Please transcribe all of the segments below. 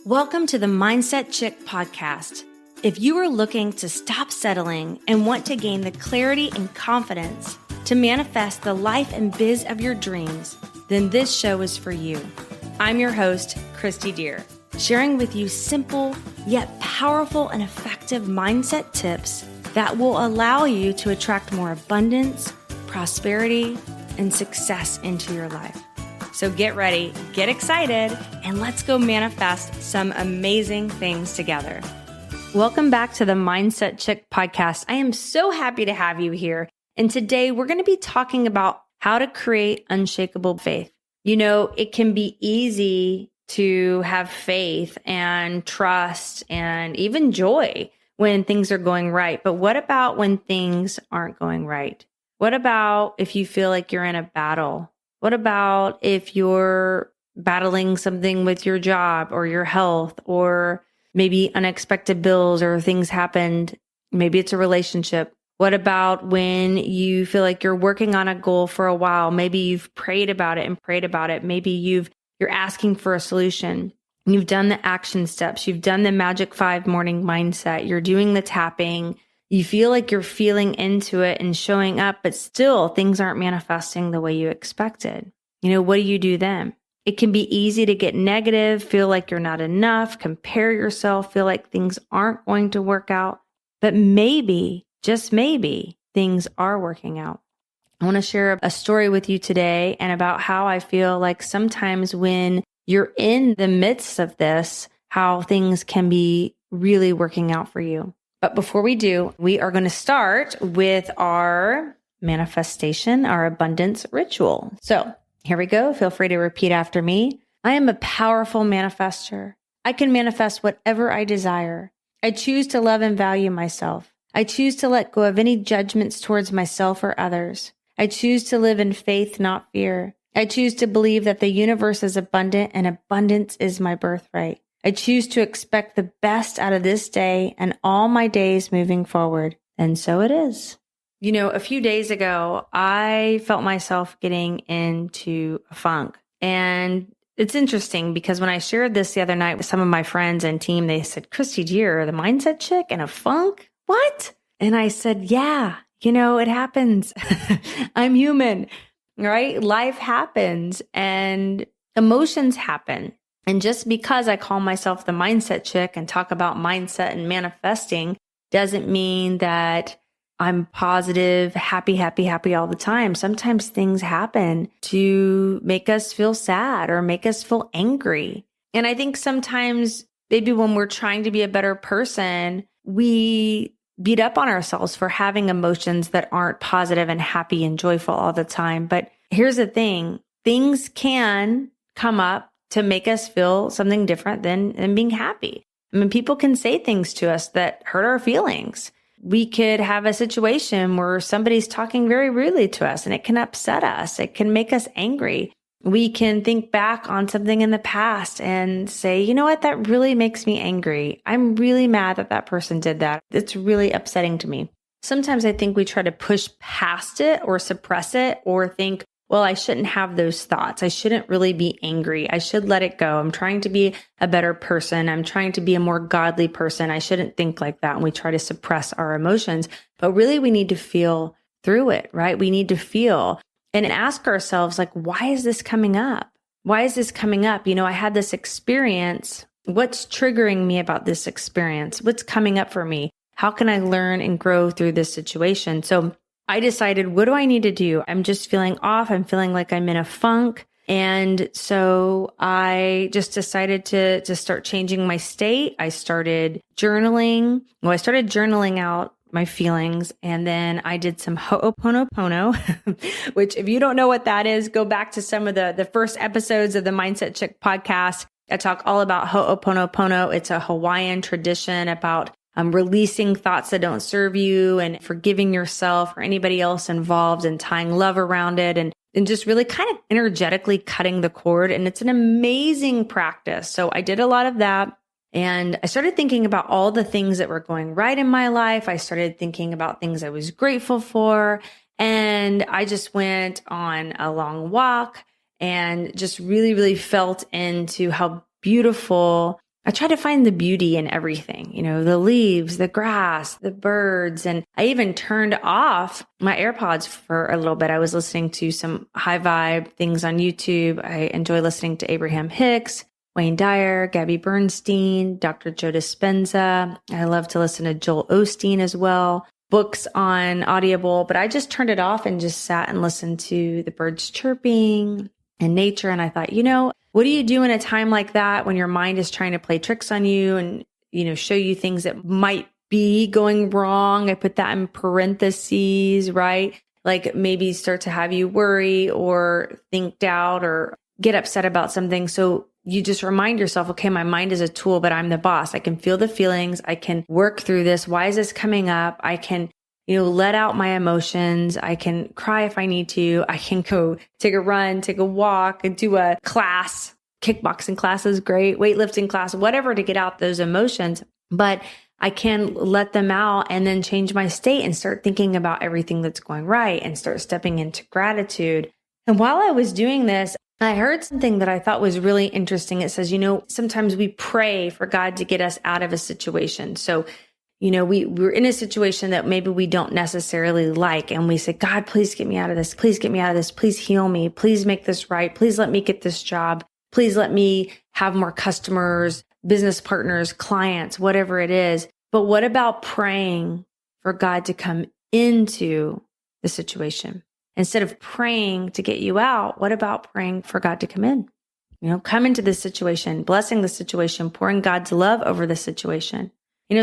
Welcome to the Mindset Chick podcast. If you are looking to stop settling and want to gain the clarity and confidence to manifest the life and biz of your dreams, then this show is for you. I'm your host, Kristi Dear, sharing with you simple yet powerful and effective mindset tips that will allow you to attract more abundance, prosperity, and success into your life. So get ready, get excited, and let's go manifest some amazing things together. Welcome back to the Mindset Chick podcast. I am so happy to have you here. And today we're going to be talking about how to create unshakable faith. You know, it can be easy to have faith and trust and even joy when things are going right. But what about when things aren't going right? What about if you feel like you're in a battle? What about if you're battling something with your job or your health, or maybe unexpected bills or things happened? Maybe it's a relationship. What about when you feel like you're working on a goal for a while? Maybe you've prayed about it and prayed about it. Maybe you're asking for a solution. You've done the action steps. You've done the Magic 5 morning mindset. You're doing the tapping. You feel like you're feeling into it and showing up, but still things aren't manifesting the way you expected. You know, what do you do then? It can be easy to get negative, feel like you're not enough, compare yourself, feel like things aren't going to work out. But maybe, just maybe, things are working out. I want to share a story with you today and about how I feel like sometimes when you're in the midst of this, how things can be really working out for you. But before we do, we are going to start with our manifestation, our abundance ritual. So here we go. Feel free to repeat after me. I am a powerful manifester. I can manifest whatever I desire. I choose to love and value myself. I choose to let go of any judgments towards myself or others. I choose to live in faith, not fear. I choose to believe that the universe is abundant and abundance is my birthright. I choose to expect the best out of this day and all my days moving forward. And so it is. You know, a few days ago, I felt myself getting into a funk. And it's interesting because when I shared this the other night with some of my friends and team, they said, Kristi Dear, the mindset chick in a funk? What? And I said, yeah, you know, it happens. I'm human, right? Life happens and emotions happen. And just because I call myself the mindset chick and talk about mindset and manifesting doesn't mean that I'm positive, happy all the time. Sometimes things happen to make us feel sad or make us feel angry. And I think sometimes maybe when we're trying to be a better person, we beat up on ourselves for having emotions that aren't positive and happy and joyful all the time. But here's the thing, things can come up to make us feel something different than being happy. I mean, people can say things to us that hurt our feelings. We could have a situation where somebody's talking very rudely to us and it can upset us. It can make us angry. We can think back on something in the past and say, you know what, that really makes me angry. I'm really mad that that person did that. It's really upsetting to me. Sometimes I think we try to push past it or suppress it or think, well, I shouldn't have those thoughts. I shouldn't really be angry. I should let it go. I'm trying to be a better person. I'm trying to be a more godly person. I shouldn't think like that. And we try to suppress our emotions. But really, we need to feel through it, right? We need to feel and ask ourselves, like, why is this coming up? Why is this coming up? You know, I had this experience. What's triggering me about this experience? What's coming up for me? How can I learn and grow through this situation? So I decided, what do I need to do? I'm just feeling off. I'm feeling like I'm in a funk. And so I just decided to start changing my state. I started journaling. Well, I started journaling out my feelings. And then I did some ho'oponopono, which if you don't know what that is, go back to some of the first episodes of the Mindset Chick podcast. I talk all about ho'oponopono. It's a Hawaiian tradition about releasing thoughts that don't serve you and forgiving yourself or anybody else involved and tying love around it and just really kind of energetically cutting the cord. And it's an amazing practice. So I did a lot of that. And I started thinking about all the things that were going right in my life. I started thinking about things I was grateful for. And I just went on a long walk and just really, really felt into how beautiful I try to find the beauty in everything, the leaves, the grass, the birds. And I even turned off my AirPods for a little bit. I was listening to some high vibe things on YouTube. I enjoy listening to Abraham Hicks, Wayne Dyer, Gabby Bernstein, Dr. Joe Dispenza. I love to listen to Joel Osteen as well. Books on Audible, but I just turned it off and just sat and listened to the birds chirping and nature. And I thought, what do you do in a time like that when your mind is trying to play tricks on you and, show you things that might be going wrong? I put that in parentheses, right? Like maybe start to have you worry or think doubt or get upset about something. So you just remind yourself, okay, my mind is a tool, but I'm the boss. I can feel the feelings. I can work through this. Why is this coming up? I can let out my emotions. I can cry if I need to. I can go take a run, take a walk, and do a class. Kickboxing class is great, weightlifting class, whatever to get out those emotions. But I can let them out and then change my state and start thinking about everything that's going right and start stepping into gratitude. And while I was doing this, I heard something that I thought was really interesting. It says, sometimes we pray for God to get us out of a situation. So we're in a situation that maybe we don't necessarily like. And we say, God, please get me out of this. Please get me out of this. Please heal me. Please make this right. Please let me get this job. Please let me have more customers, business partners, clients, whatever it is. But what about praying for God to come into the situation? Instead of praying to get you out, what about praying for God to come in? Come into this situation, blessing the situation, pouring God's love over the situation.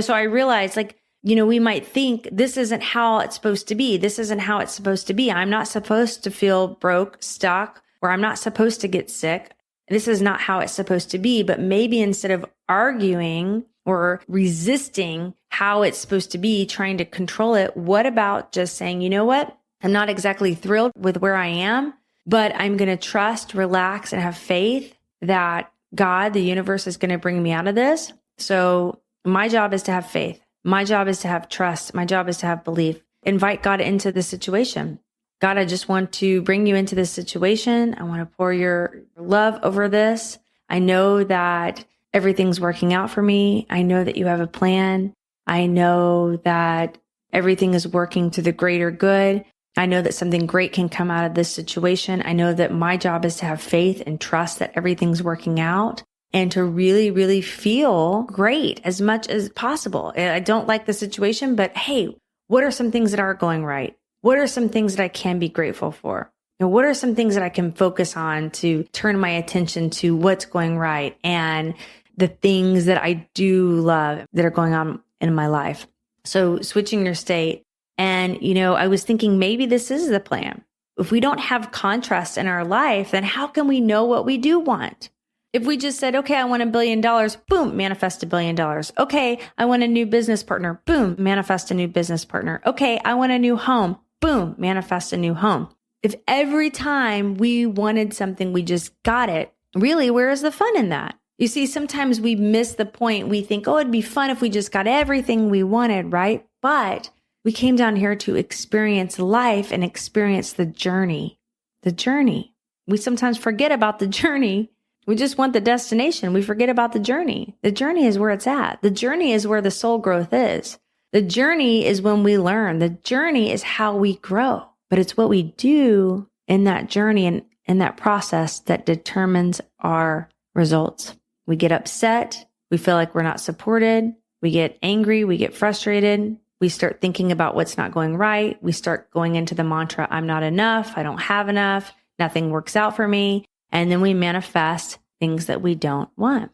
So I realized we might think this isn't how it's supposed to be. This isn't how it's supposed to be. I'm not supposed to feel broke, stuck, or I'm not supposed to get sick. This is not how it's supposed to be. But maybe instead of arguing or resisting how it's supposed to be, trying to control it, what about just saying, you know what? I'm not exactly thrilled with where I am, but I'm going to trust, relax, and have faith that God, the universe, is going to bring me out of this. So my job is to have faith. My job is to have trust. My job is to have belief. Invite God into the situation. God, I just want to bring you into this situation. I want to pour your love over this. I know that everything's working out for me. I know that you have a plan. I know that everything is working to the greater good. I know that something great can come out of this situation. I know that my job is to have faith and trust that everything's working out and to really, really feel great as much as possible. I don't like the situation, but hey, what are some things that are going right? What are some things that I can be grateful for? What are some things that I can focus on to turn my attention to what's going right and the things that I do love that are going on in my life? So switching your state. And, I was thinking maybe this is the plan. If we don't have contrast in our life, then how can we know what we do want? If we just said, okay, I want $1 billion, boom, manifest $1 billion. Okay, I want a new business partner, boom, manifest a new business partner. Okay, I want a new home, boom, manifest a new home. If every time we wanted something, we just got it, really, where is the fun in that? You see, sometimes we miss the point. We think, oh, it'd be fun if we just got everything we wanted, right? But we came down here to experience life and experience the journey. The journey. We sometimes forget about the journey. We just want the destination. We forget about the journey. The journey is where it's at. The journey is where the soul growth is. The journey is when we learn. The journey is how we grow. But it's what we do in that journey and in that process that determines our results. We get upset. We feel like we're not supported. We get angry. We get frustrated. We start thinking about what's not going right. We start going into the mantra, I'm not enough. I don't have enough. Nothing works out for me. And then we manifest things that we don't want.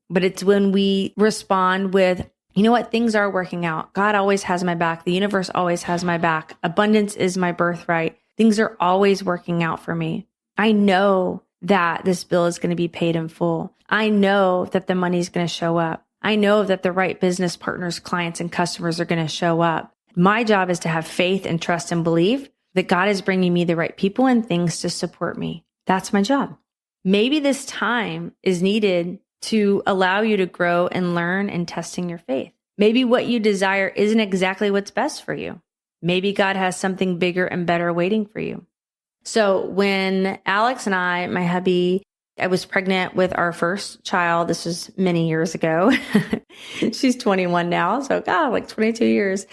But it's when we respond with, you know what, things are working out. God always has my back. The universe always has my back. Abundance is my birthright. Things are always working out for me. I know that this bill is going to be paid in full. I know that the money's going to show up. I know that the right business partners, clients, and customers are going to show up. My job is to have faith and trust and believe that God is bringing me the right people and things to support me. That's my job. Maybe this time is needed to allow you to grow and learn and testing your faith. Maybe what you desire isn't exactly what's best for you. Maybe God has something bigger and better waiting for you. So when Alex and I, my hubby, I was pregnant with our first child. This was many years ago. She's 21 now. So God, like 22 years.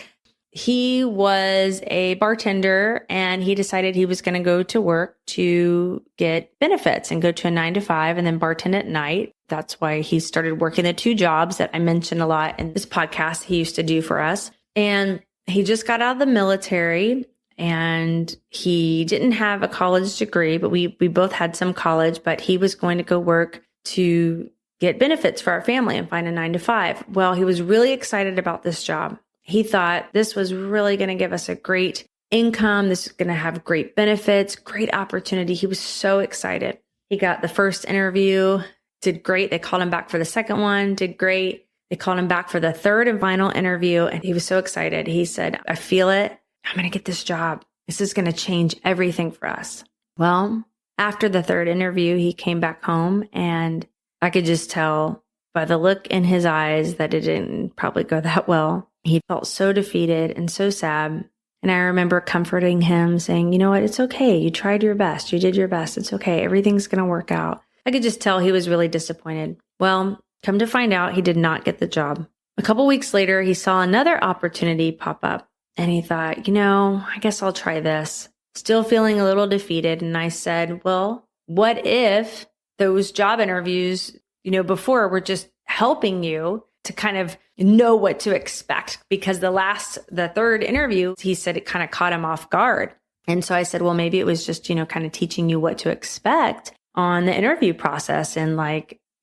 He was a bartender and he decided he was going to go to work to get benefits and go to a 9 to 5 and then bartend at night. That's why he started working the 2 jobs that I mentioned a lot in this podcast he used to do for us. And he just got out of the military and he didn't have a college degree, but we both had some college, but he was going to go work to get benefits for our family and find a 9 to 5. Well, he was really excited about this job. He thought this was really going to give us a great income. This is going to have great benefits, great opportunity. He was so excited. He got the first interview, did great. They called him back for the second one, did great. They called him back for the third and final interview. And he was so excited. He said, I feel it. I'm going to get this job. This is going to change everything for us. Well, after the third interview, he came back home and I could just tell by the look in his eyes that it didn't probably go that well. He felt so defeated and so sad. And I remember comforting him saying, you know what? It's okay. You tried your best. You did your best. It's okay. Everything's going to work out. I could just tell he was really disappointed. Well, come to find out, he did not get the job. A couple weeks later, he saw another opportunity pop up and he thought, I guess I'll try this. Still feeling a little defeated. And I said, well, what if those job interviews, before were just helping you to kind of know what to expect? Because the third interview, he said it kind of caught him off guard. And so I said, well, maybe it was just, kind of teaching you what to expect on the interview process. And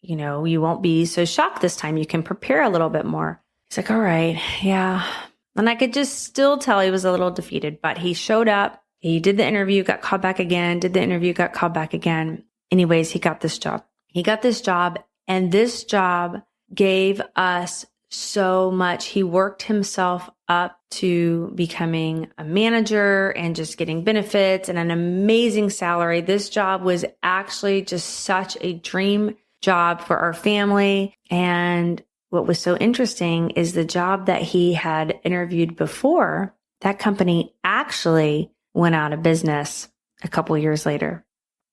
you won't be so shocked this time. You can prepare a little bit more. He's like, all right, yeah. And I could just still tell he was a little defeated, but he showed up. He did the interview, got called back again, did the interview, got called back again. Anyways, he got this job. And this job gave us so much. He worked himself up to becoming a manager and just getting benefits and an amazing salary. This job was actually just such a dream job for our family. And what was so interesting is the job that he had interviewed before, that company actually went out of business a couple years later.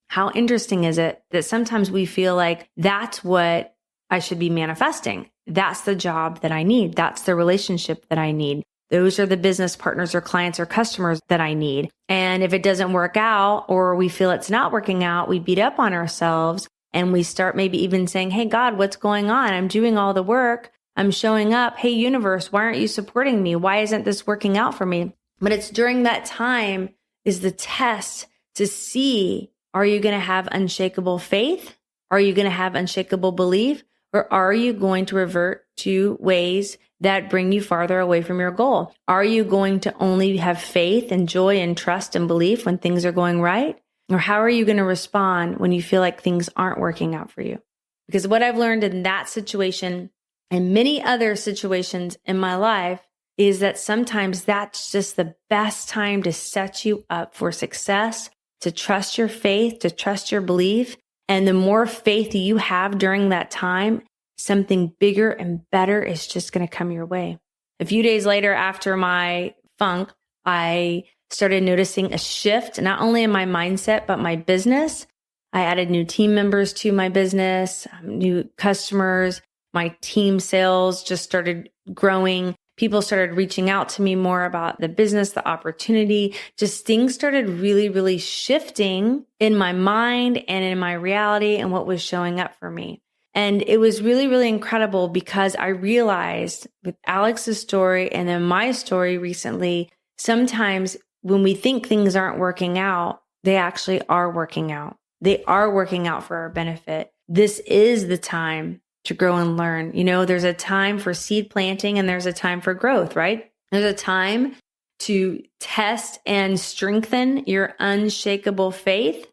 How interesting is it that sometimes we feel like that's what I should be manifesting? That's the job that I need. That's the relationship that I need. Those are the business partners or clients or customers that I need. And if it doesn't work out or we feel it's not working out, we beat up on ourselves and we start maybe even saying, hey, God, what's going on? I'm doing all the work. I'm showing up. Hey, universe, why aren't you supporting me? Why isn't this working out for me? But it's during that time is the test to see, are you going to have unshakable faith? Are you going to have unshakable belief? Or are you going to revert to ways that bring you farther away from your goal? Are you going to only have faith and joy and trust and belief when things are going right? Or how are you going to respond when you feel like things aren't working out for you? Because what I've learned in that situation and many other situations in my life is that sometimes that's just the best time to set you up for success, to trust your faith, to trust your belief. And the more faith you have during that time, something bigger and better is just going to come your way. A few days later, after my funk, I started noticing a shift, not only in my mindset, but my business. I added new team members to my business, new customers. My team sales just started growing. People started reaching out to me more about the business, the opportunity. Just things started really, really shifting in my mind and in my reality and what was showing up for me. And it was really, really incredible because I realized with Alex's story and then my story recently, sometimes when we think things aren't working out, they actually are working out. They are working out for our benefit. This is the time to grow and learn. There's a time for seed planting and there's a time for growth, right? There's a time to test and strengthen your unshakable faith.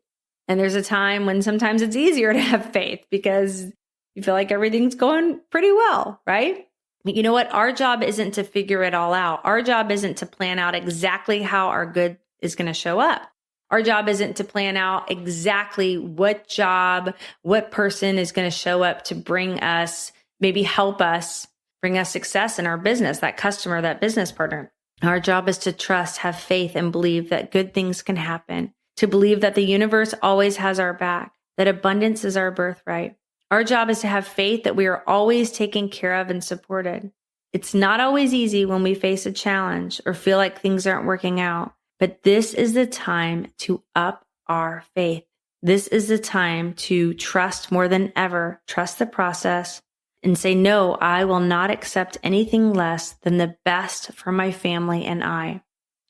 And there's a time when sometimes it's easier to have faith because you feel like everything's going pretty well, right? But you know what? Our job isn't to figure it all out. Our job isn't to plan out exactly how our good is going to show up. Our job isn't to plan out exactly what job, what person is going to show up to bring us, maybe help us, bring us success in our business, that customer, that business partner. Our job is to trust, have faith, and believe that good things can happen, to believe that the universe always has our back, that abundance is our birthright. Our job is to have faith that we are always taken care of and supported. It's not always easy when we face a challenge or feel like things aren't working out, but this is the time to up our faith. This is the time to trust more than ever, trust the process, and say, no, I will not accept anything less than the best for my family and I.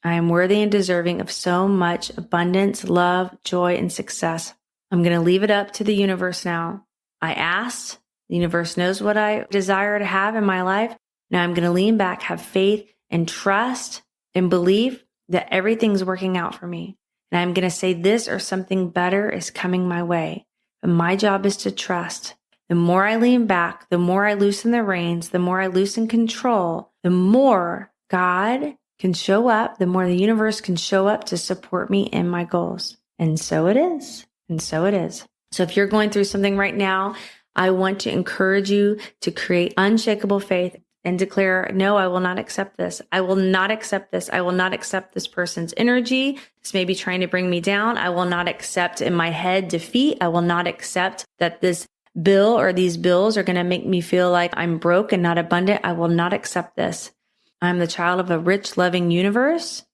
I am worthy and deserving of so much abundance, love, joy, and success. I'm going to leave it up to the universe now. I asked, the universe knows what I desire to have in my life. Now I'm going to lean back, have faith and trust and believe that everything's working out for me. And I'm going to say this or something better is coming my way. But my job is to trust. The more I lean back, the more I loosen the reins, the more I loosen control, the more God can show up, the more the universe can show up to support me in my goals. And so it is. And so it is. So if you're going through something right now, I want to encourage you to create unshakable faith and declare, no, I will not accept this. I will not accept this. I will not accept this person's energy. This may be trying to bring me down. I will not accept in my head defeat. I will not accept that this bill or these bills are going to make me feel like I'm broke and not abundant. I will not accept this. I'm the child of a rich, loving universe,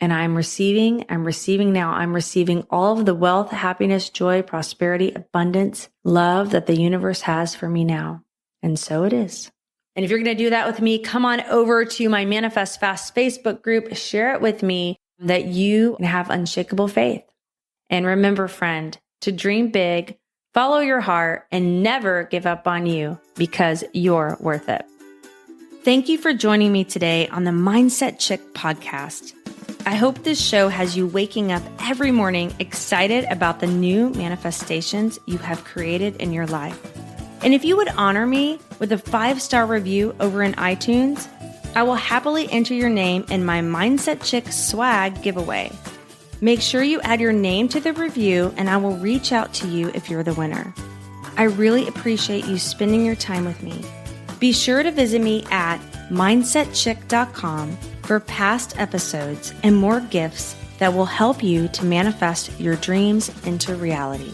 and I'm receiving now. I'm receiving all of the wealth, happiness, joy, prosperity, abundance, love that the universe has for me now. And so it is. And if you're going to do that with me, come on over to my Manifest Fast Facebook group, share it with me that you have unshakable faith. And remember, friend, to dream big, follow your heart, and never give up on you because you're worth it. Thank you for joining me today on the Mindset Chick podcast. I hope this show has you waking up every morning excited about the new manifestations you have created in your life. And if you would honor me with a 5-star review over in iTunes, I will happily enter your name in my Mindset Chick swag giveaway. Make sure you add your name to the review and I will reach out to you if you're the winner. I really appreciate you spending your time with me. Be sure to visit me at mindsetchick.com for past episodes and more gifts that will help you to manifest your dreams into reality.